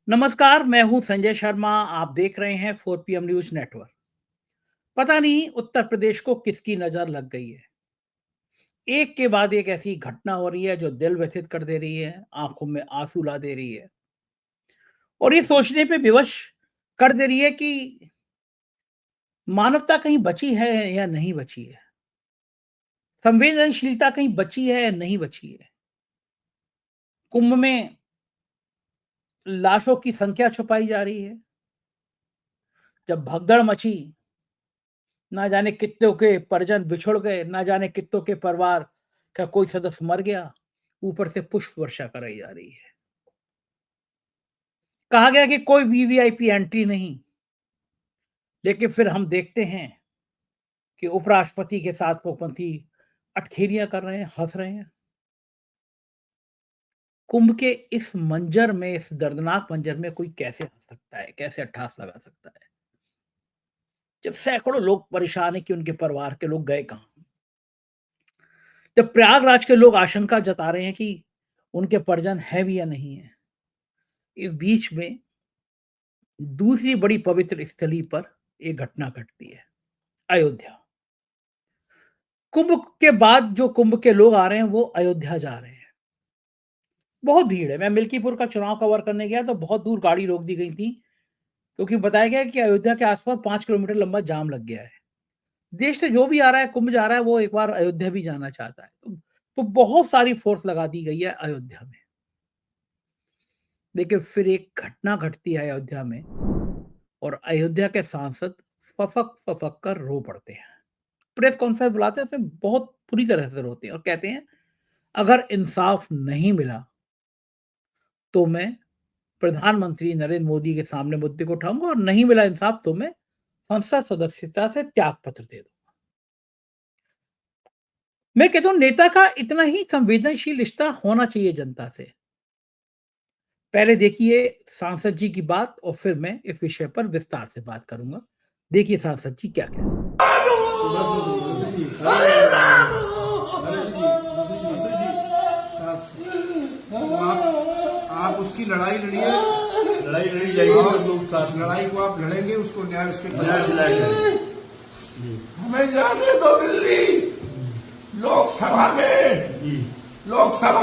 नमस्कार, मैं हूं संजय शर्मा। आप देख रहे हैं 4 PM न्यूज नेटवर्क। पता नहीं उत्तर प्रदेश को किसकी नजर लग गई है। एक के बाद एक ऐसी घटना हो रही है जो दिल व्यथित कर दे रही है, आंखों में आंसू ला दे रही है और ये सोचने पे विवश कर दे रही है कि मानवता कहीं बची है या नहीं बची है। संवेदनशीलता कहीं बची है या नहीं बची है। कुंभ में लाशों की संख्या छुपाई जा रही है। जब भगदड़ मची, ना जाने कितनों के परिजन बिछुड़ गए, ना जाने कितनों के परिवार का कोई सदस्य मर गया। ऊपर से पुष्प वर्षा कराई जा रही है। कहा गया कि कोई वीवीआईपी एंट्री नहीं, लेकिन फिर हम देखते हैं कि उपराष्ट्रपति के साथ मुख्यमंत्री अटखेलियां कर रहे हैं, हंस रहे हैं। कुंभ के इस मंजर में, इस दर्दनाक मंजर में कोई कैसे हंस सकता है, कैसे अट्ठास लगा सकता है, जब सैकड़ों लोग परेशान है कि उनके परिवार के लोग गए कहां। जब प्रयागराज के लोग आशंका जता रहे हैं कि उनके परिजन है भी या नहीं है। इस बीच में दूसरी बड़ी पवित्र स्थली पर एक घटना घटती है, अयोध्या। कुंभ के बाद जो कुंभ के लोग आ रहे हैं वो अयोध्या जा रहे हैं। बहुत भीड़ है। मैं मिल्कीपुर का चुनाव कवर करने गया तो बहुत दूर गाड़ी रोक दी गई थी, क्योंकि बताया गया कि अयोध्या के आसपास 5 किलोमीटर लंबा जाम लग गया है। देश से जो भी आ रहा है, कुंभ जा रहा है, वो एक बार अयोध्या भी जाना चाहता है। तो बहुत सारी फोर्स लगा दी गई है अयोध्या में। लेकिन फिर एक घटना घटती है अयोध्या में और अयोध्या के सांसद फफक फफक कर रो पड़ते हैं। प्रेस कॉन्फ्रेंस बुलाते हैं, उसमें बहुत बुरी तरह से रोते हैं और कहते हैं, अगर इंसाफ नहीं मिला तो मैं प्रधानमंत्री नरेंद्र मोदी के सामने मुद्दे को उठाऊंगा और नहीं मिला इंसाफ तो मैं संसद सदस्यता से त्याग पत्र दे दूंगा। मैं कहता हूं, नेता का इतना ही संवेदनशील रिश्ता होना चाहिए जनता से। पहले देखिए सांसद जी की बात और फिर मैं इस विषय पर विस्तार से बात करूंगा। देखिए सांसद जी क्या कहते हैं। आप उसकी लड़ाई लड़िए, लड़ाई लड़ी जाएगी, सब लोग साथ में। लड़ाई को आप लड़ेंगे, उसको न्याय उसके न्याय दिलाएंगे। हमें जाने दो दिल्ली, लोकसभा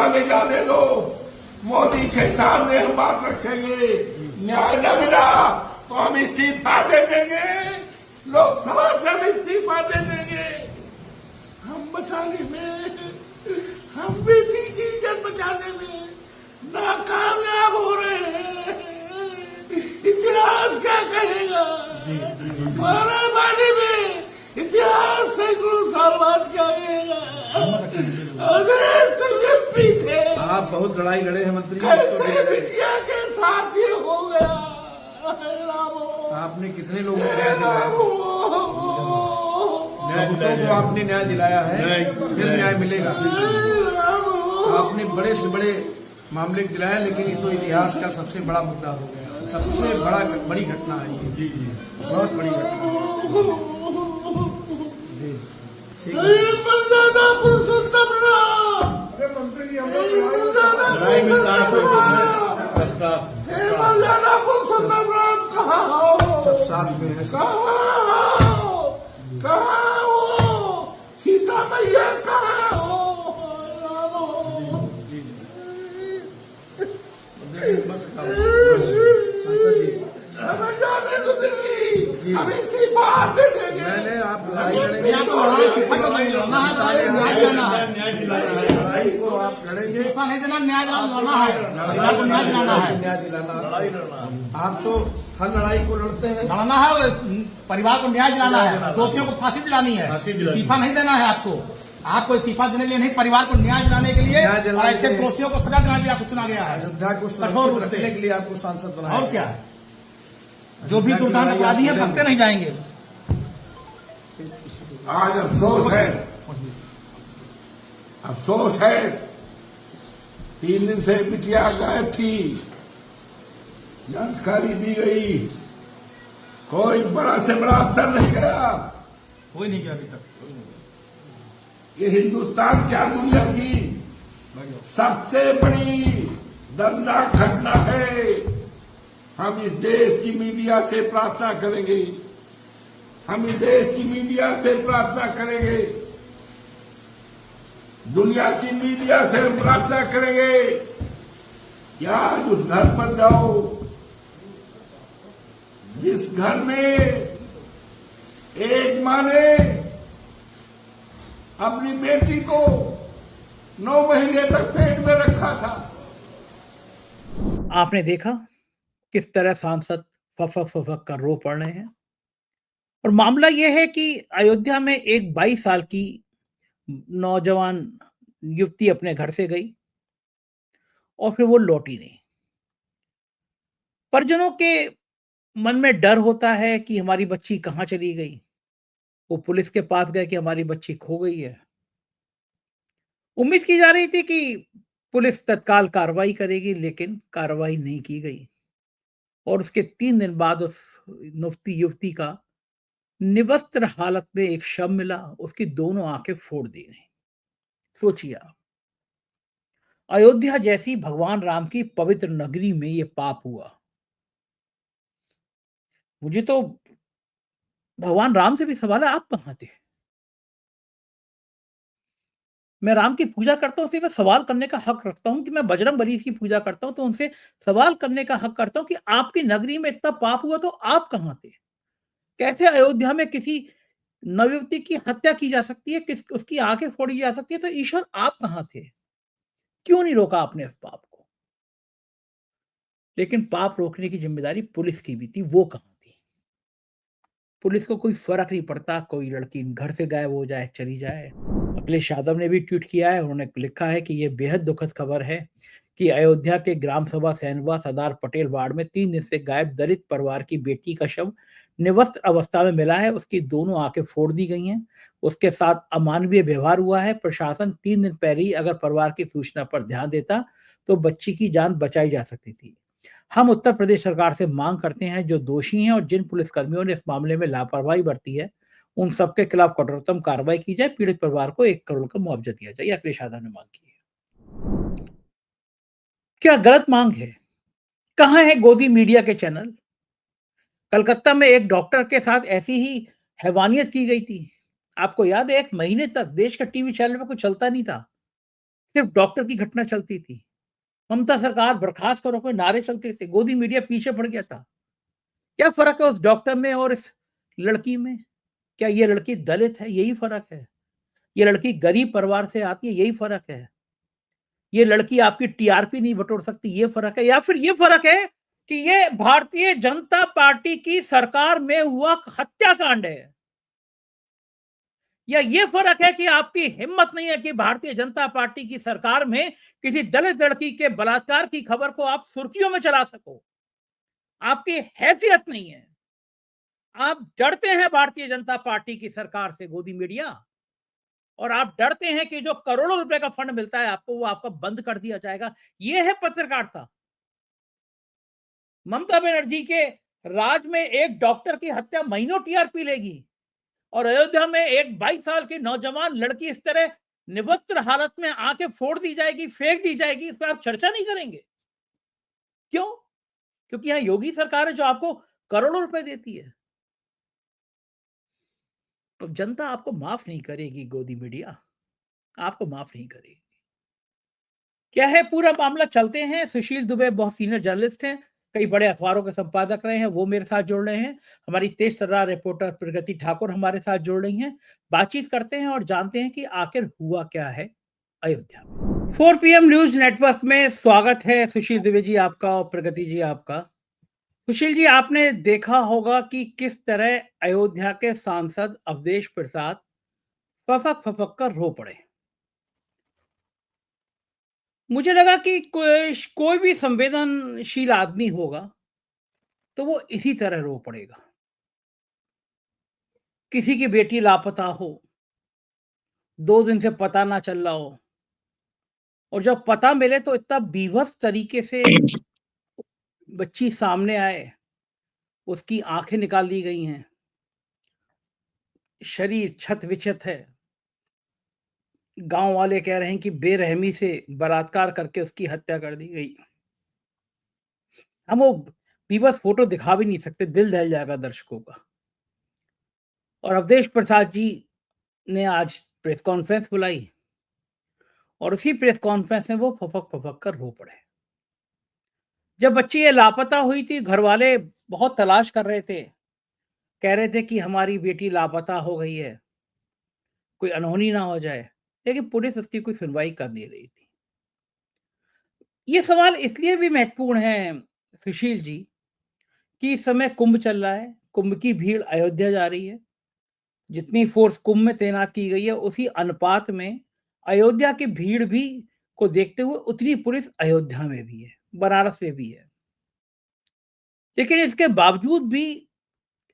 में जाने दो। मोदी के सामने हम बात रखेंगे। न्याय न मिला तो हम इस्तीफा दे देंगे, लोकसभा से हम इस्तीफा दे देंगे। हम बचाने में, हम बेटी की इज्जत बचाने में नाकामयाब हो रहे हैं। इतिहास क्या कहेगा? महारानी में इतिहास सैकड़ों साल बाद क्या कहेगा? अगर तुम थे, आप बहुत लड़ाई लड़े हैं मंत्री जी। कैसे बिटिया के साथ ये हो गया? आपने कितने लोगों को न्याय दिलाया? तो आपने न्याय दिलाया है, फिर न्याय मिलेगा। आपने बड़े से बड़े मामले दिलाया, लेकिन ये तो इतिहास का सबसे बड़ा मुद्दा हो गया। सबसे बड़ी घटना है ये। जी जी, बहुत बड़ी घटना जी। ठीक है। अरे मंत्री जी, हम लड़ाई में साथ सब साथ में है। कहाँ हो? सीता मैया कहाँ हो? सांसद जी, हमें जाने दो दिल्ली, हम इस्तीफा दे देंगे। मैंने आप लड़ाई लड़ेंगे, न्याय को आप लड़ेंगे, नहीं देना, न्याय दिलाना है, न्याय दिलाना है, न्याय दिलाना। आप तो हर लड़ाई को लड़ते हैं। लड़ना है, परिवार को न्याय दिलाना है, दोषियों को फांसी दिलानी है, इस्तीफा नहीं देना है। आपको इस्तीफा देने के लिए नहीं, परिवार को न्याय दिलाने के लिए और ऐसे दोषियों को सजा दिलाने के लिए आपको चुना गया है। अयोध्या को कठोर रूप रखने के लिए आपको सांसद बनाया। और क्या, जो भी दुर्दांत अपराधी है फंसते नहीं जाएंगे। आज अफसोस है 3 दिन से बिटिया गायब थी, जानकारी दी गई, कोई बड़ा से बड़ा अफसर नहीं गया। कोई नहीं गया अभी तक। ये हिंदुस्तान क्या दुनिया की सबसे बड़ी दर्दनाक घटना है। हम इस देश की मीडिया से प्रार्थना करेंगे, हम इस देश की मीडिया से प्रार्थना करेंगे, दुनिया की मीडिया से हम प्रार्थना करेंगे कि आज उस घर पर जाओ जिस घर में एक मां ने अपनी बेटी को 9 महीने तक पेट में रखा था। आपने देखा किस तरह सांसद फफक फफक कर रो पड़ रहे हैं। और मामला यह है कि अयोध्या में एक 22 साल की नौजवान युवती अपने घर से गई और फिर वो लौटी नहीं। परिजनों के मन में डर होता है कि हमारी बच्ची कहाँ चली गई। वो पुलिस के पास गए कि हमारी बच्ची खो गई है। उम्मीद की जा रही थी कि पुलिस तत्काल कार्रवाई करेगी, लेकिन कार्रवाई नहीं की गई और उसके 3 दिन बाद उस युवती का निवस्त्र हालत में एक शव मिला। उसकी दोनों आंखें फोड़ दी गई। सोचिए आप, अयोध्या जैसी भगवान राम की पवित्र नगरी में ये पाप हुआ। मुझे तो भगवान राम से भी सवाल है, आप कहां थे? मैं राम की पूजा करता हूं, मैं सवाल करने का हक रखता हूं कि मैं बजरंग बली की पूजा करता हूं, तो उनसे सवाल करने का हक करता हूं कि आपकी नगरी में इतना पाप हुआ तो आप कहां थे? कैसे अयोध्या में किसी नवयुवती की हत्या की जा सकती है, किस उसकी आंखें फोड़ी जा सकती है? तो ईश्वर आप कहां थे? क्यों नहीं रोका आपने इस पाप को? लेकिन पाप रोकने की जिम्मेदारी पुलिस की भी थी, वो कहां थी? पुलिस को कोई फर्क नहीं पड़ता, कोई लड़की घर से गायब हो जाए, चली जाए। अखिलेश यादव ने भी ट्वीट किया है, उन्होंने लिखा है कि यह बेहद दुखद खबर है कि अयोध्या के ग्राम सभा सैनवा सरदार पटेल वार्ड में 3 दिन से गायब दलित परिवार की बेटी का शव निवस्त्र अवस्था में मिला है। उसकी दोनों आंखें फोड़ दी गई हैं। उसके साथ अमानवीय व्यवहार हुआ है। प्रशासन 3 दिन पहले ही अगर परिवार की सूचना पर ध्यान देता तो बच्ची की जान बचाई जा सकती थी। हम उत्तर प्रदेश सरकार से मांग करते हैं, जो दोषी हैं और जिन पुलिसकर्मियों ने इस मामले में लापरवाही बरती है, उन सबके खिलाफ कठोरतम कार्रवाई की जाए। पीड़ित परिवार को 1 करोड़ का मुआवजा दिया जाए। अखिलेश यादव ने मांग की है। क्या गलत मांग है? कहां है गोदी मीडिया के चैनल? कलकत्ता में एक डॉक्टर के साथ ऐसी ही हैवानियत की गई थी। आपको याद है, 1 महीने तक देश का टीवी चैनल में कुछ चलता नहीं था, सिर्फ डॉक्टर की घटना चलती थी। ममता सरकार बर्खास्त करो के नारे चलते थे, गोदी मीडिया पीछे पड़ गया था। क्या फर्क है उस डॉक्टर में और इस लड़की में? क्या ये लड़की दलित है, यही फर्क है? ये लड़की गरीब परिवार से आती है, यही फर्क है? ये लड़की आपकी टीआरपी नहीं बटोर सकती, ये फर्क है? या फिर ये फर्क है कि ये भारतीय जनता पार्टी की सरकार में हुआ हत्याकांड है? या ये फर्क है कि आपकी हिम्मत नहीं है कि भारतीय जनता पार्टी की सरकार में किसी दलित लड़की के बलात्कार की खबर को आप सुर्खियों में चला सको? आपकी हैसियत नहीं है। आप डरते हैं भारतीय जनता पार्टी की सरकार से, गोदी मीडिया, और आप डरते हैं कि जो करोड़ों रुपए का फंड मिलता है आपको, वो आपका बंद कर दिया जाएगा। ये है पत्रकारिता। ममता बनर्जी के राज में एक डॉक्टर की हत्या महीनों टीआरपी लेगी और अयोध्या में एक 22 साल की नौजवान लड़की इस तरह निवस्त्र हालत में आंखें फोड़ दी जाएगी, फेंक दी जाएगी, इस पर आप चर्चा नहीं करेंगे? क्यों? क्योंकि यहां योगी सरकार है जो आपको करोड़ों रुपए देती है। तो जनता आपको माफ नहीं करेगी, गोदी मीडिया आपको माफ नहीं करेगी। क्या है पूरा मामला, चलते हैं। सुशील दुबे बहुत सीनियर जर्नलिस्ट हैं, कई बड़े अखबारों के संपादक रहे हैं, वो मेरे साथ जुड़ रहे हैं। हमारी तेज तर्रार रिपोर्टर प्रगति ठाकुर हमारे साथ जुड़ रही हैं। बातचीत करते हैं और जानते हैं कि आखिर हुआ क्या है अयोध्या में। 4 PM न्यूज नेटवर्क में स्वागत है सुशील दुबे जी आपका और प्रगति जी आपका। सुशील जी, आपने देखा होगा कि किस तरह अयोध्या के सांसद अवधेश प्रसाद फपक फपक कर रो पड़े। मुझे लगा कि कोई भी संवेदनशील आदमी होगा तो वो इसी तरह रो पड़ेगा। किसी की बेटी लापता हो, 2 दिन से पता ना चल रहा हो, और जब पता मिले तो इतना बीभत्स तरीके से बच्ची सामने आए, उसकी आंखें निकाल दी गई हैं, शरीर छत विछत है। गांव वाले कह रहे हैं कि बेरहमी से बलात्कार करके उसकी हत्या कर दी गई। हम वो भी बस फोटो दिखा भी नहीं सकते, दिल दहल जाएगा दर्शकों का। और अवधेश प्रसाद जी ने आज प्रेस कॉन्फ्रेंस बुलाई और उसी प्रेस कॉन्फ्रेंस में वो फपक फपक कर रो पड़े। जब बच्ची ये लापता हुई थी, घर वाले बहुत तलाश कर रहे थे, कह रहे थे कि हमारी बेटी लापता हो गई है, कोई अनहोनी ना हो जाए, लेकिन पुलिस उसकी कोई सुनवाई कर नहीं रही थी। ये सवाल इसलिए भी महत्वपूर्ण है सुशील जी, कि इस समय कुंभ चल रहा है, कुंभ की भीड़ अयोध्या जा रही है। जितनी फोर्स कुंभ में तैनात की गई है, उसी अनुपात में अयोध्या की भीड़ भी को देखते हुए उतनी पुलिस अयोध्या में भी है, बनारस में भी है। लेकिन इसके बावजूद भी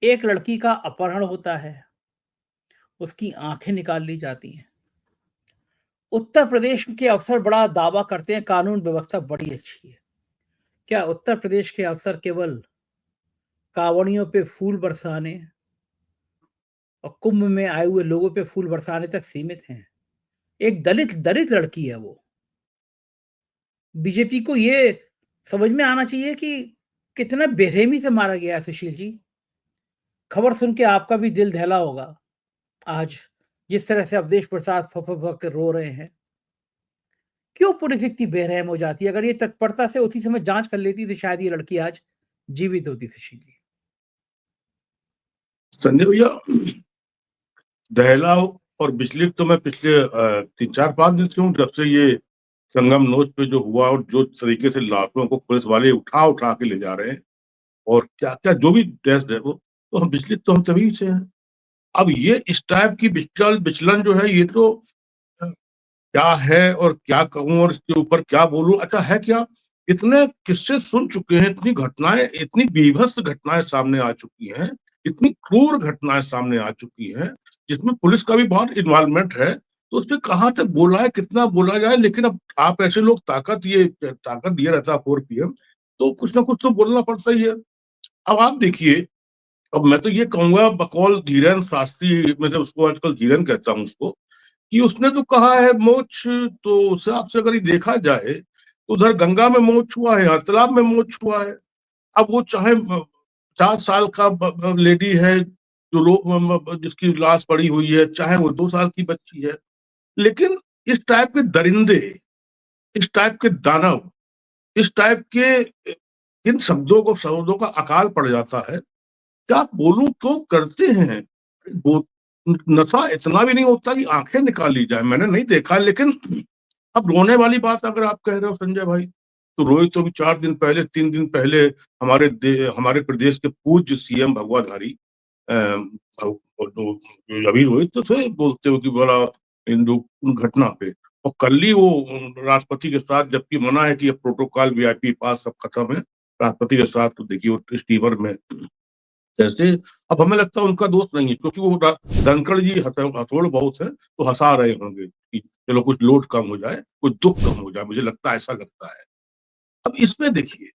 एक लड़की का अपहरण होता है, उसकी आंखें निकाल ली जाती हैं। उत्तर प्रदेश के अफसर बड़ा दावा करते हैं कानून व्यवस्था बड़ी अच्छी है। क्या उत्तर प्रदेश के अफसर केवल कांवड़ियों पे फूल बरसाने और कुंभ में आए हुए लोगों पे फूल बरसाने तक सीमित हैं? एक दलित दलित लड़की है वो। बीजेपी को ये समझ में आना चाहिए कि कितना बेरहमी से मारा गया है सुशील जी। खबर सुन के आपका भी दिल दहला होगा आज, जिस तरह से अवधेश प्रसाद फक के रो रहे हैं। क्यों पुलिस इतनी बेरहम हो जाती है? अगर ये तत्परता से उसी समय जांच कर लेती तो शायद ये लड़की आज जीवित होती। सुशील जी, संजय भैया, दहला और बिजली तो मैं पिछले 3-4-5 दिन से हूँ, जब से ये संगम नोच पे जो हुआ और जो तरीके से लाशों को पुलिस वाले उठा उठा के ले जा रहे हैं और क्या क्या जो भी टेस्ट है वो, तो हम विचलित तो हम तभी से हैं। अब ये इस टाइप की विचलन जो है, ये तो क्या है और क्या कहूं और इसके ऊपर क्या बोलूं। अच्छा है क्या, इतने किस्से सुन चुके हैं, इतनी घटनाएं, इतनी बीभत्स घटनाएं सामने आ चुकी हैं, इतनी क्रूर घटनाएं सामने आ चुकी हैं, जिसमें पुलिस का भी बहुत इन्वॉल्वमेंट है। तो उस पर कहाँ से बोला है, कितना बोला जाए। लेकिन अब आप ऐसे लोग ताकत दिए रहता है 4 PM, तो कुछ ना कुछ तो बोलना पड़ता ही है। अब आप देखिए, अब मैं तो ये कहूंगा बकौल धीरेन शास्त्री, मैं तो उसको आजकल धीरेन कहता हूँ उसको, कि उसने तो कहा है मोच, तो उस हिसाब से अगर ये देखा जाए तो उधर गंगा में मोच हुआ है, यहाँ तालाब में मोच हुआ है। अब वो चाहे 50 साल का लेडी है जो जिसकी लाश पड़ी हुई है, चाहे वो 2 साल की बच्ची है, लेकिन इस टाइप के दरिंदे, इस टाइप के दानव, इस टाइप के इन शब्दों का अकाल पड़ जाता है। क्या बोलूं, क्यों करते हैं वो। नशा इतना भी नहीं होता कि आंखें निकाल ली जाए, मैंने नहीं देखा। लेकिन अब रोने वाली बात अगर आप कह रहे हो संजय भाई, तो रोए तो भी 4 दिन पहले, 3 दिन पहले हमारे प्रदेश के पूज्य CM भगवाधारी अभी रोहित तो थे, बोलते हो कि बड़ा उन घटना पे। और कल ही वो राष्ट्रपति के साथ, जबकि मना है कि ये प्रोटोकॉल VIP पास सब खत्म है, राष्ट्रपति के साथ तो देखिए वो स्टीमर में जैसे। अब हमें लगता है उनका दोष नहीं है, क्योंकि वो धनखड़ जी हथौड़ बहुत है, तो हंसा रहे होंगे कि चलो कुछ लोड कम हो जाए, कुछ दुख कम हो जाए, मुझे लगता है ऐसा लगता है। अब इसमें देखिए,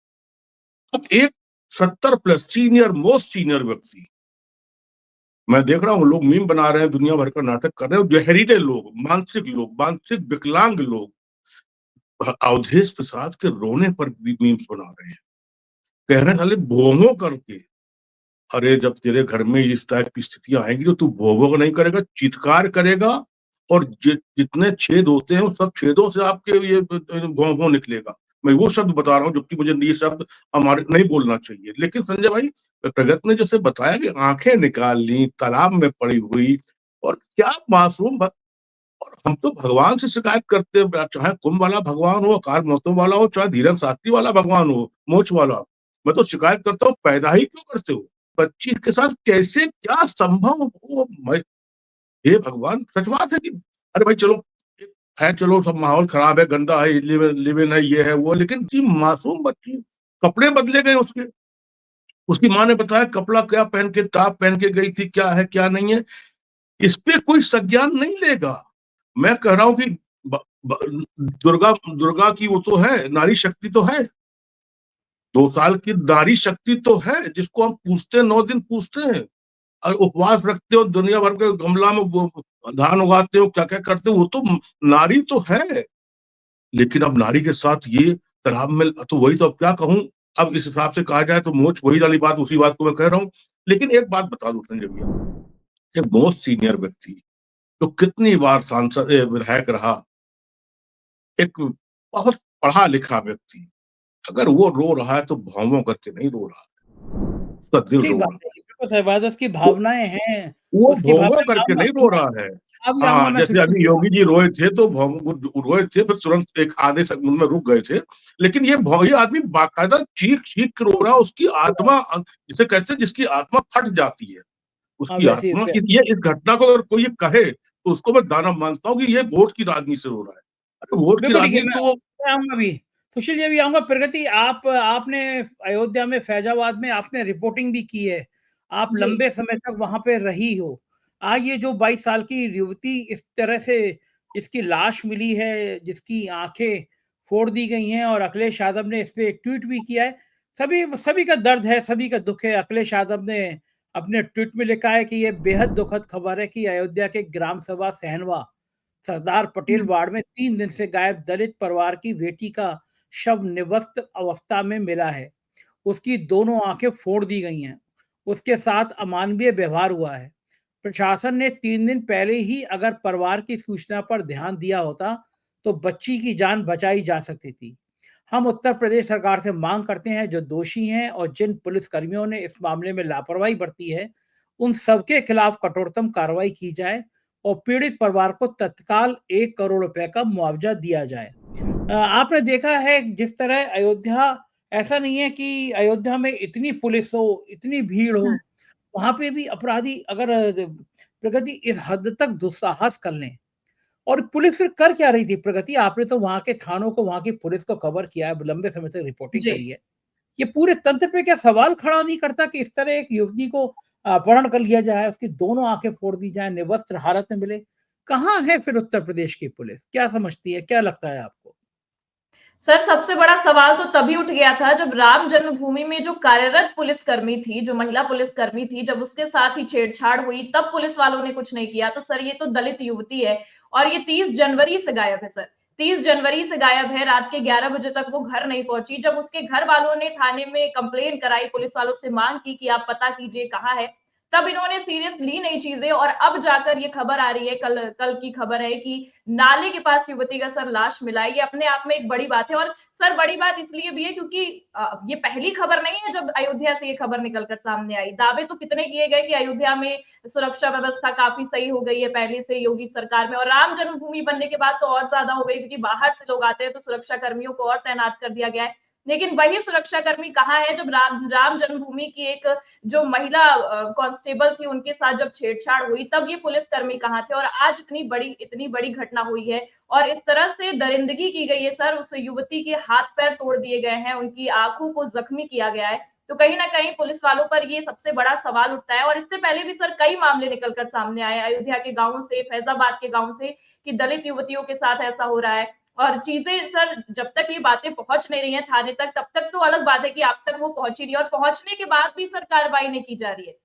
अब एक 70+ सीनियर, मोस्ट सीनियर व्यक्ति, मैं देख रहा हूँ लोग मीम बना रहे हैं, दुनिया भर का नाटक कर रहे हैं, जहरीले लोग, मानसिक विकलांग लोग अवधेश प्रसाद के रोने पर भी मीम्स बना रहे हैं, कह रहे हैं साले भोंगो करके। अरे जब तेरे घर में इस टाइप की स्थितियां आएंगी तो तू भोग नहीं करेगा, चित्कार करेगा, और जितने छेद होते हैं उन सब छेदों से आपके ये भों निकलेगा। मैं वो शब्द बता रहा हूँ, जबकि मुझे ये शब्द हमारे नहीं बोलना चाहिए। लेकिन संजय भाई, प्रगत ने जैसे बताया कि आंखें निकाल ली, तालाब में पड़ी हुई, और क्या मासूम और हम तो भगवान से शिकायत करते हैं, चाहे कुंभ वाला भगवान हो, अकाल मौतों वाला हो, चाहे धीरन शास्त्री वाला भगवान हो, मोच वाला। मैं तो शिकायत करता हूँ, पैदा ही क्यों करते हो बच्ची के साथ, कैसे क्या संभव हो। हे भगवान, सच बात है कि अरे भाई चलो है, चलो सब माहौल खराब है, गंदा है, लिविन है, ये है वो, लेकिन जी मासूम बच्ची, कपड़े बदले गए उसके, उसकी माँ ने बताया कपड़ा क्या पहन के, टॉप पहन के गई थी, क्या है क्या नहीं है, इस पे कोई संज्ञान नहीं लेगा। मैं कह रहा हूं कि दुर्गा दुर्गा की वो तो है, नारी शक्ति तो है, 2 साल की नारी शक्ति तो है, जिसको हम पूछते 9 दिन पूछते हैं, और उपवास रखते हो, दुनिया भर के गमला में धान उगाते हो, क्या क्या करते हो, वो तो नारी तो है। लेकिन अब नारी के साथ ये तालाब में, तो वही तो अब क्या कहूं, अब इस हिसाब से कहा जाए तो मोच वही वाली बात, उसी बात को मैं कह रहा हूँ। लेकिन एक बात बता दूं संजय भैया, एक मोस्ट सीनियर व्यक्ति जो कितनी बार सांसद विधायक रहा, एक बहुत पढ़ा लिखा व्यक्ति, अगर वो रो रहा है तो भौं करके नहीं रो रहा है, उसका दिल ठीक रो बात रहा है, बिल्कुल सही बात है, उसकी है। भावनाएँ हैं, वो उसकी भौं भावनाएँ करके नहीं रो मैं रहा है। अभी आऊँगा हाँ, मैं जैसे सुशील अभी जी योगी जी आपको। रोए थे तो रोए थे, फिर तुरंत एक आधे सेकंड में रुक गए थे। लेकिन ये आदमी बाकायदा चीख-चीख के रो रहा है, उसकी आत्मा जिसे कहते हैं जिसकी आत्मा फट जाती है। हाँ, उसकी वैसे आत्मा वै इस घटना को अगर कोई ये कहे, तो उसको मैं दानव मानता हूँ कि ये वोट की राजनीति से रो रहा है। अरे वोट की बिल्कुल ठीक है, राजनीति तो मैं आऊँगा अभी। सुशील जी अभी आऊँगा। प्रगति, आपने अयोध्या में, फैज़ाबाद में आपने रिपोर्टिंग भी की है। आप जी। लंबे समय तक वहाँ पे रही हो। आज ये जो 22 साल की युवती इस तरह से इसकी लाश मिली है, जिसकी आँखें फोड़ दी गई हैं, और अखिलेश यादव ने इस पे एक ट्वीट भी किया है। सभी सभी का दर्द है, सभी का दुःख है। अखिलेश यादव ने अपने ट्वीट में लिखा है कि ये बेहद दुखद खबर है कि अयोध्या के ग्राम सभा सहनवा सरदार पटेल हुँ। वार्ड में 3 दिन से गायब दलित परिवार की बेटी का शव निवस्त अवस्था में मिला है। उसकी दोनों आंखें फोड़ दी गई हैं। उसके साथ अमानवीय व्यवहार हुआ है। प्रशासन ने 3 दिन पहले ही अगर परिवार की सूचना पर ध्यान दिया होता, तो बच्ची की जान बचाई जा सकती थी। हम उत्तर प्रदेश सरकार से मांग करते हैं, जो दोषी हैं और जिन पुलिसकर्मियों ने इस मामले में लापरवाही बरती है, उन सबके खिलाफ कठोरतम कार्रवाई की जाए और पीड़ित परिवार को तत्काल 1 करोड़ रुपए का मुआवजा दिया जाए। आपने देखा है जिस तरह अयोध्या, ऐसा नहीं है कि अयोध्या में इतनी पुलिस हो, इतनी भीड़ हुँ। हो, वहाँ पे भी अपराधी अगर प्रगति इस हद तक दुस्साहस कर लें, और पुलिस फिर कर क्या रही थी प्रगति? आपने तो वहाँ के थानों को, वहाँ की पुलिस को कवर किया है, लंबे समय तक रिपोर्टिंग जी। करी है। ये पूरे तंत्र पे क्या सवाल खड़ा नहीं करता कि इस तरह एक युवती को अपहरण कर लिया जाए, उसकी दोनों आँखें फोड़ दी जाएँ, निवस्त्र हालत में मिले? कहाँ है फिर उत्तर प्रदेश की पुलिस? क्या समझती है? क्या लगता है आपको? सर, सबसे बड़ा सवाल तो तभी उठ गया था जब राम जन्मभूमि में जो कार्यरत पुलिसकर्मी थी, जो महिला पुलिसकर्मी थी, जब उसके साथ ही छेड़छाड़ हुई, तब पुलिस वालों ने कुछ नहीं किया। तो सर, ये तो दलित युवती है और ये 30 जनवरी से गायब है सर। 30 जनवरी से गायब है, रात के 11 बजे तक वो घर नहीं पहुंची। जब उसके घर वालों ने थाने में कंप्लेंट कराई, पुलिस वालों से मांग की कि आप पता कीजिए कहाँ है, तब इन्होंने सीरियस ली नहीं चीजें, और अब जाकर ये खबर आ रही है, कल कल की खबर है कि नाले के पास युवती का सर लाश मिला है। ये अपने आप में एक बड़ी बात है, और सर बड़ी बात इसलिए भी है क्योंकि ये पहली खबर नहीं है जब अयोध्या से ये खबर निकल कर सामने आई। दावे तो कितने किए गए कि अयोध्या में सुरक्षा व्यवस्था काफी सही हो गई है पहले से योगी सरकार में, और राम जन्मभूमि बनने के बाद तो और ज्यादा हो गई, क्योंकि बाहर से लोग आते हैं तो सुरक्षा कर्मियों को और तैनात कर दिया गया है। लेकिन वही सुरक्षा कर्मी कहाँ है जब राम जन्मभूमि की एक जो महिला कांस्टेबल थी उनके साथ जब छेड़छाड़ हुई, तब ये पुलिसकर्मी कहाँ थे? और आज इतनी बड़ी घटना हुई है और इस तरह से दरिंदगी की गई है सर, उस युवती के हाथ-पैर तोड़ दिए गए हैं, उनकी आँखों को ज़ख्मी किया गया है। तो कहीं न कहीं पुलिस वालों पर ये सबसे बड़ा सवाल उठता है, और इससे पहले भी सर कई मामले निकल कर सामने आए अयोध्या के गाँवों से, फैज़ाबाद के गाँव से, कि दलित युवतियों के साथ ऐसा हो रहा है। और चीज़ें सर जब तक ये बातें पहुँच नहीं रही हैं थाने तक, तब तक तो अलग बात है कि अब तक वो पहुँची नहीं है, और पहुँचने के बाद भी सर कार्रवाई नहीं की जा रही है।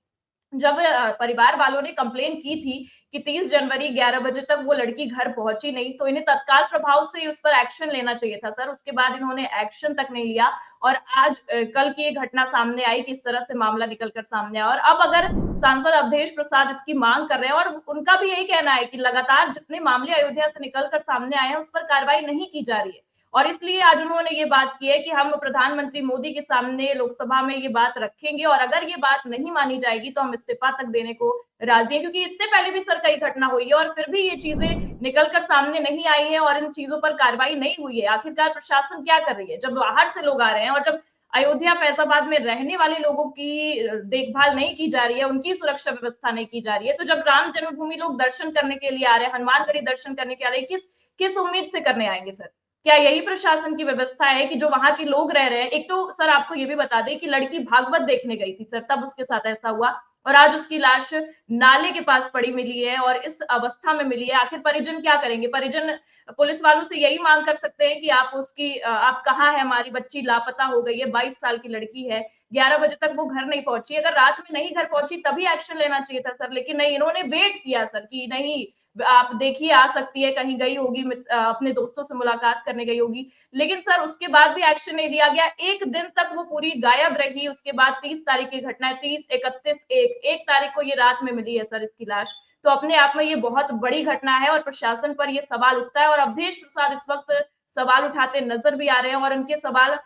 जब परिवार वालों ने कंप्लेन की थी कि 30 जनवरी 11 बजे तक वो लड़की घर पहुंची नहीं, तो इन्हें तत्काल प्रभाव से उस पर एक्शन लेना चाहिए था सर। उसके बाद इन्होंने एक्शन तक नहीं लिया, और आज कल की ये घटना सामने आई कि इस तरह से मामला निकल कर सामने आया। और अब अगर सांसद अवधेश प्रसाद इसकी मांग कर रहे हैं, और उनका भी यही कहना है कि लगातार जितने मामले अयोध्या से निकल कर सामने आए हैं, उस पर कार्रवाई नहीं की जा रही है। और इसलिए आज उन्होंने ये बात की है कि हम प्रधानमंत्री मोदी के सामने लोकसभा में ये बात रखेंगे, और अगर ये बात नहीं मानी जाएगी तो हम इस्तीफा तक देने को राजी हैं, क्योंकि इससे पहले भी सर कई घटना हुई है और फिर भी ये चीजें निकल कर सामने नहीं आई है और इन चीजों पर कार्रवाई नहीं हुई है। आखिरकार प्रशासन क्या कर रही है जब बाहर से लोग आ रहे हैं, और जब अयोध्या फैजाबाद में रहने वाले लोगों की देखभाल नहीं की जा रही है, उनकी सुरक्षा व्यवस्था नहीं की जा रही है, तो जब राम जन्मभूमि लोग दर्शन करने के लिए आ रहे हैं, हनुमानगढ़ी दर्शन करने के आ रहे हैं, किस किस उम्मीद से करने आएंगे सर? क्या यही प्रशासन की व्यवस्था है कि जो वहाँ के लोग रह रहे हैं? एक तो सर आपको ये भी बता दें कि लड़की भागवत देखने गई थी सर, तब उसके साथ ऐसा हुआ, और आज उसकी लाश नाले के पास पड़ी मिली है और इस अवस्था में मिली है। आखिर परिजन क्या करेंगे? परिजन पुलिस वालों से यही मांग कर सकते हैं कि आप कहाँ है? हमारी बच्ची लापता हो गई है, 22 साल की लड़की है, 11 बजे तक वो घर नहीं पहुंची। अगर रात में नहीं घर पहुंची तभी एक्शन लेना चाहिए था सर, लेकिन नहीं, इन्होंने वेट किया सर कि नहीं, आप देखिए आ सकती है, कहीं गई होगी, अपने दोस्तों से मुलाकात करने गई होगी। लेकिन सर उसके बाद भी एक्शन नहीं लिया गया। 1 दिन तक वो पूरी गायब रही, उसके बाद 30 तारीख की घटना है, 30, 31, 1 तारीख को ये रात में मिली है सर इसकी लाश। तो अपने आप में ये बहुत बड़ी घटना है और प्रशासन पर ये सवाल उठता है और अवधेश प्रसाद इस वक़्त सवाल उठाते नज़र भी आ रहे हैं और उनके सवाल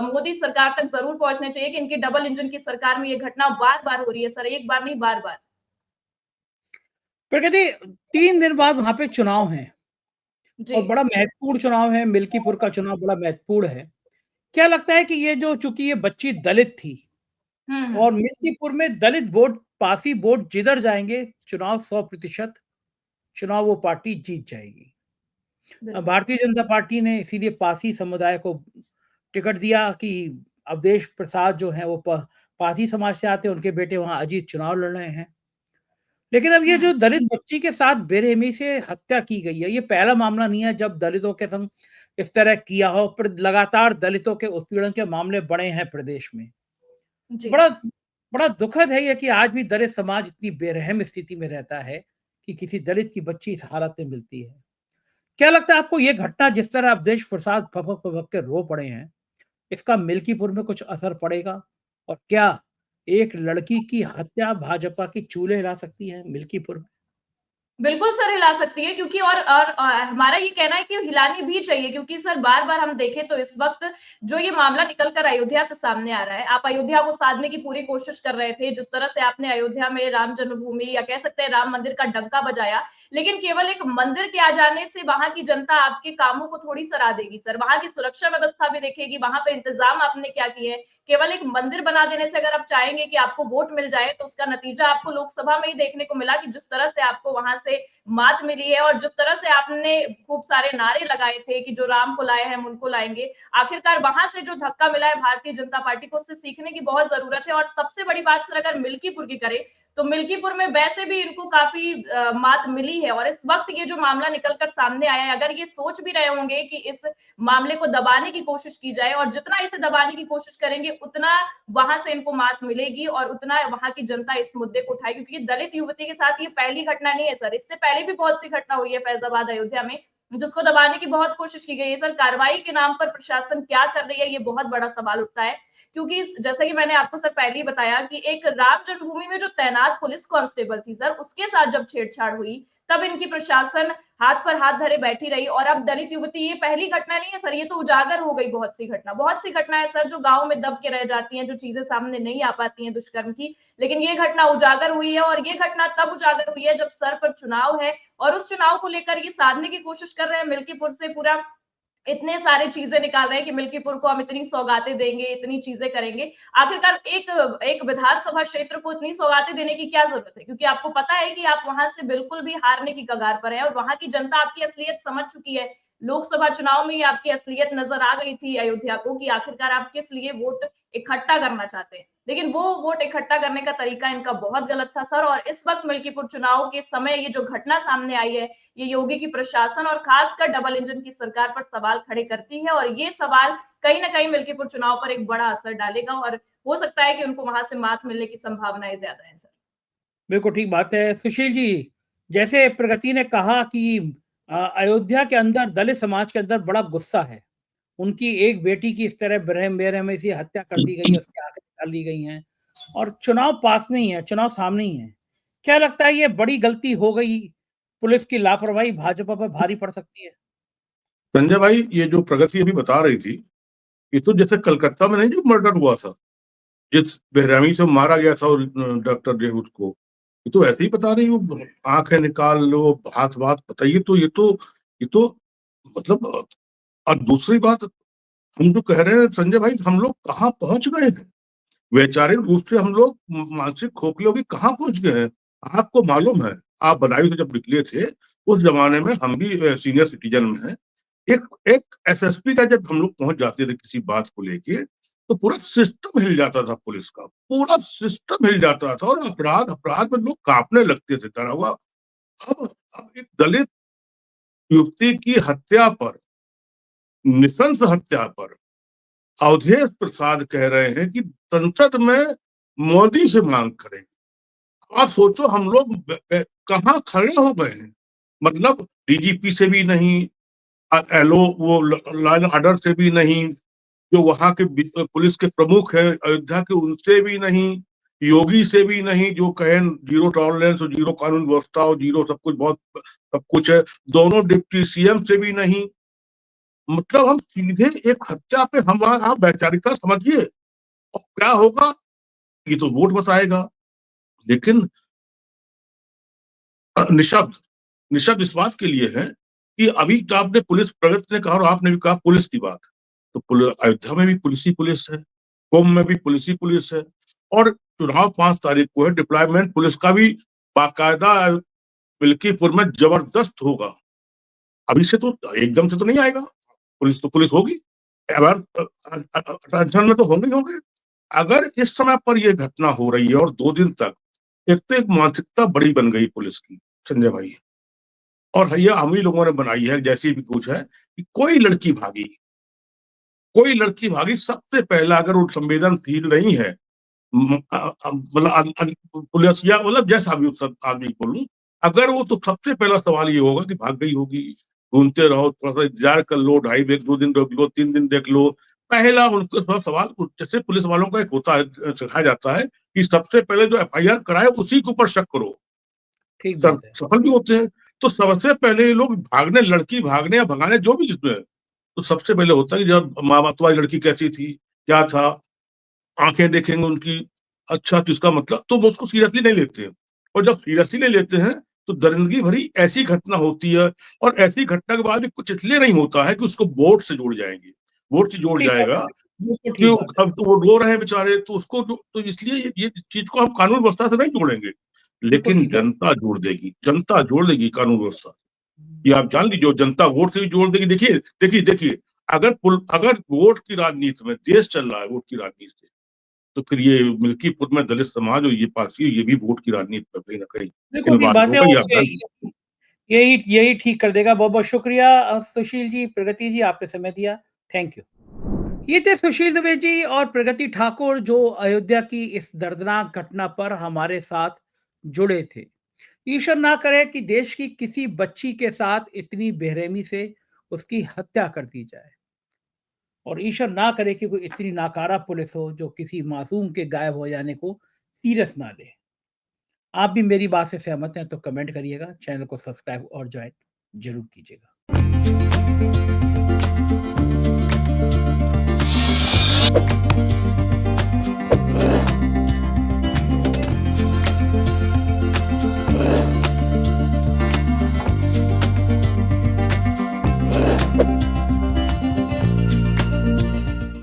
मोदी सरकार तक ज़रूर पहुँचने चाहिए कि इनकी डबल इंजन की सरकार में ये घटना बार-बार हो रही है सर, एक बार नहीं बार-बार। प्रगति, 3 दिन बाद वहाँ पे चुनाव हैं जी। और बड़ा महत्वपूर्ण चुनाव है, मिल्कीपुर का चुनाव बड़ा महत्वपूर्ण है। क्या लगता है कि ये जो चूँकि ये बच्ची दलित थी हुँ, और हुँ। मिल्कीपुर में दलित वोट, पासी वोट जिधर जाएँगे, चुनाव 100% चुनाव वो पार्टी जीत जाएगी। बिल्कुल। भारतीय जनता पार्टी ने इसीलिए पासी समुदाय को टिकट दिया कि अवधेश प्रसाद जो हैं वो पासी समाज से आते हैं, उनके बेटे वहाँ अजीत चुनाव लड़ रहे हैं। लेकिन अब ये हुँ। जो दलित बच्ची के साथ बेरहमी से हत्या की गई है, ये पहला मामला नहीं है जब दलितों के संग इस तरह किया हो, पर लगातार दलितों के उत्पीड़न के मामले बढ़े हैं प्रदेश में। जी। बड़ा बड़ा दुखद है ये कि आज भी दलित समाज इतनी बेरहम स्थिति में रहता है कि किसी दलित की बच्ची इस हालत में मिलती है। क्या लगता है आपको ये घटना जिस तरह अवधेश प्रसाद फपक के रो पड़े हैं, इसका मिल्कीपुर में कुछ असर पड़ेगा? और क्या एक लड़की की हत्या भाजपा की चूल्हे हिला सकती है मिल्कीपुर में? बिल्कुल सर हिला सकती है क्योंकि हमारा ये कहना है कि हिलानी भी चाहिए क्योंकि सर बार-बार हम देखें तो इस वक़्त जो ये मामला निकल कर अयोध्या से सामने आ रहा है, आप अयोध्या को साधने की पूरी कोशिश कर रहे थे, जिस तरह से आपने अयोध्या में राम जन्मभूमि या कह सकते हैं राम मंदिर का डंका बजाया, लेकिन केवल एक मंदिर के आ जाने से वहाँ की जनता आपके कामों को थोड़ी सराह देगी सर, वहाँ की सुरक्षा व्यवस्था भी देखेगी, वहाँ पे इंतज़ाम आपने क्या किए हैं। केवल एक मंदिर बना देने से अगर आप चाहेंगे कि आपको वोट मिल जाए, तो उसका नतीजा आपको लोकसभा में ही देखने को मिला कि जिस तरह से आपको वहाँ से मात मिली है और जिस तरह से आपने खूब सारे नारे लगाए थे कि जो राम को लाए हैं हम उनको लाएंगे। आखिरकार वहां से जो धक्का मिला है भारतीय जनता पार्टी को उससे सीखने की बहुत जरूरत है और सबसे बड़ी बात सर अगर मिल्कीपुर की करें तो मिल्कीपुर में वैसे भी इनको काफी मात मिली है और इस वक्त ये जो मामला निकलकर सामने आया है अगर ये सोच भी रहे होंगे कि इस मामले को दबाने की कोशिश की जाए और जितना इसे दबाने की कोशिश करेंगे उतना वहां से इनको मात मिलेगी और उतना वहां की जनता इस मुद्दे को उठाएगी क्योंकि दलित युवती के साथ ये पहली घटना नहीं है सर, इससे पहले भी बहुत सी घटना हुई है फैजाबाद अयोध्या में जिसको दबाने की बहुत कोशिश की गई है सर। कार्रवाई के नाम पर प्रशासन क्या कर रही है ये बहुत बड़ा सवाल उठता है क्योंकि जैसा कि मैंने आपको सर पहले ही बताया कि एक राम जन्मभूमि में जो तैनात पुलिस कांस्टेबल थी सर उसके साथ जब छेड़छाड़ हुई तब इनकी प्रशासन हाथ पर हाथ धरे बैठी रही और अब दलित युवती ये पहली घटना नहीं है सर, ये तो उजागर हो गई बहुत सी घटना है सर जो गांव में दब के रह जाती हैं, जो चीजें सामने नहीं आ पाती हैं दुष्कर्म की, लेकिन ये घटना उजागर हुई है और ये घटना तब उजागर हुई है जब सर पर चुनाव है और उस चुनाव को लेकर ये साधने की कोशिश कर रहे हैं मिल्कीपुर से पूरा इतने सारी चीजें निकाल रहे हैं कि मिल्कीपुर को हम इतनी सौगातें देंगे, इतनी चीजें करेंगे। आखिरकार एक एक विधानसभा क्षेत्र को इतनी सौगातें देने की क्या जरूरत है? क्योंकि आपको पता है कि आप वहां से बिल्कुल भी हारने की कगार पर हैं और वहां की जनता आपकी असलियत समझ चुकी है। लोकसभा चुनाव में ही आपकी असलियत नजर आ गई थी अयोध्या को कि आखिरकार आप किस लिए वोट इकट्ठा करना चाहते हैं। लेकिन वो वोट इकट्ठा करने का तरीका इनका बहुत गलत था सर और इस वक्त मिल्कीपुर चुनाव के समय ये जो घटना सामने आई है ये योगी की प्रशासन और खासकर डबल इंजन की सरकार पर सवाल खड़े करती है और ये सवाल कहीं ना कहीं मिल्कीपुर चुनाव पर एक बड़ा असर डालेगा और हो सकता है कि उनको वहां से मात मिलने की संभावनाएं ज्यादा है सर। बिल्कुल ठीक बात है। सुशील जी, जैसे प्रगति ने कहा कि अयोध्या के अंदर दलित समाज के अंदर बड़ा गुस्सा है। उनकी एक बेटी की इस तरह बेरहमी से हत्या कर दी गई है, उसकी आंखें निकाल ली गई हैं और चुनाव पास में ही है, चुनाव सामने ही है। क्या लगता है ये बड़ी गलती हो गई, पुलिस की लापरवाही भाजपा पर भारी पड़ सकती है? संजय भाई, ये जो प्रगति अभी बता रही थी, ये तो जैसे कलकत्ता में नहीं जो मर्डर हुआ था, जिस बेरहमी से मारा गया था डॉक्टर जेहूद को, ये तो ऐसे ही बता रही हो, आंखें निकाल लो, हाथ बात बताइए। तो ये तो मतलब, और दूसरी बात, हम जो कह रहे हैं संजय भाई, हम लोग कहाँ पहुंच गए हैं? वैचारिक रूप से हम लोग मानसिक खोखले होकर कहाँ पहुंच गए हैं? आपको मालूम है, आप बदायूं से जब निकले थे उस जमाने में, हम भी सीनियर सिटीजन में हैं, एक एक एसएसपी का जब हम लोग पहुंच जाते थे किसी बात को लेके, तो पूरा सिस्टम हिल जाता था, पुलिस का पूरा सिस्टम हिल जाता था और अपराध अपराध में लोग कांपने लगते थे, डरा हुआ। अब एक दलित युवती की हत्या पर, नृशंस हत्या पर अवधेश प्रसाद कह रहे हैं कि संसद में मोदी से मांग करेंगे। आप सोचो, हम लोग कहाँ खड़े हो गए हैं। मतलब डीजीपी से भी नहीं, एलओ वो लॉ एंड ऑर्डर से भी नहीं, जो वहां के पुलिस के प्रमुख है अयोध्या के उनसे भी नहीं, योगी से भी नहीं, जो कहें जीरो टॉलरेंस और जीरो कानून व्यवस्था और जीरो सब कुछ है, दोनों डिप्टी सीएम से भी नहीं। मतलब हम सीधे एक हत्या पे हम आप वैचारिकता समझिए, और क्या होगा, ये तो वोट बस आएगा। लेकिन निशब्द निशब्द इस बात के लिए है कि अभी तो आपने पुलिस, प्रगति ने कहा और आपने भी कहा पुलिस की बात, तो अयोध्या में भी पुलिस ही पुलिस है, कुंभ में भी पुलिस ही पुलिस है, और चुनाव 5 तारीख को है, डिप्लॉयमेंट पुलिस का भी बाकायदा मिल्कीपुर में जबरदस्त होगा। अभी से तो एकदम से तो नहीं आएगा, पुलिस तो पुलिस होगी, अटेंशन में तो होंगे ही होंगे। अगर इस समय पर यह घटना हो रही है और 2 दिन तक, एक तो एक मानसिकता बड़ी बन गई पुलिस की संजय भाई, और भैया हम ही लोगों ने बनाई है, जैसी भी कुछ है कि कोई लड़की भागी सबसे पहला, अगर वो संवेदनशील नहीं है, मतलब पुलिस या मतलब जैसा भी आदमी बोलूं, अगर वो, तो सबसे पहला सवाल ये होगा कि भाग गई होगी, ढूंढते रहो, थोड़ा सा इंतजार कर लो, 2.5 दिन देख लो, 3 दिन देख लो। पहला उनको थोड़ा सवाल, जैसे पुलिस वालों का एक होता है, सिखाया जाता है कि सबसे पहले जो एफआईआर कराए उसी के ऊपर शक करो, ठीक बात है। सफल भी होते हैं। तो सबसे पहले ये लोग भागने, लड़की भागने या भगाने जो भी जिसमें, तो सबसे पहले होता है कि जब माँ बाप, तुम्हारी लड़की कैसी थी, क्या था, आंखें देखेंगे उनकी, अच्छा तो इसका मतलब, तो वो उसको सीरियसली नहीं लेते हैं। और जब सीरियसली नहीं लेते हैं तो दरिंदगी भरी ऐसी घटना होती है, और ऐसी घटना के बाद भी कुछ इसलिए नहीं होता है कि उसको वोट से जोड़ जाएंगे, वोट से जोड़ ठीक बात जाएगा है, बिल्कुल कि ठीक बात है। अब तो वो रो रहे हैं बेचारे, तो उसको तो इसलिए ये चीज को हम कानून व्यवस्था से नहीं जोड़ेंगे, बिल्कुल लेकिन ठीक है। जनता जोड़ देगी कानून व्यवस्था। ये आप जान लीजिए, जनता वोट से भी जोड़ देगी। देखिए, अगर वोट की राजनीति में देश चल रहा है, वोट की राजनीति से, तो फिर ये मिल्कीपुर में दलित समाज और ये पार्टी, ये भी वोट की राजनीति पर कहीं ना कहीं बिल्कुल ठीक इन्वॉल्व बात है, होगा, ये और आप जान लीजिए। यही ठीक कर देगा। बहुत-बहुत शुक्रिया सुशील जी, प्रगति जी, आपने समय दिया। Thank you. ये थे सुशील दुबे जी और प्रगति ठाकुर, जो अयोध्या की इस दर्दनाक घटना पर हमारे साथ जुड़े थे। ईश्वर ना करे कि देश की किसी बच्ची के साथ इतनी बेरहमी से उसकी हत्या कर दी जाए, और ईश्वर ना करे कि कोई इतनी नाकारा पुलिस हो जो किसी मासूम के गायब हो जाने को सीरियस ना ले। आप भी मेरी बात से सहमत हैं तो कमेंट करिएगा, चैनल को सब्सक्राइब और ज्वाइन जरूर कीजिएगा।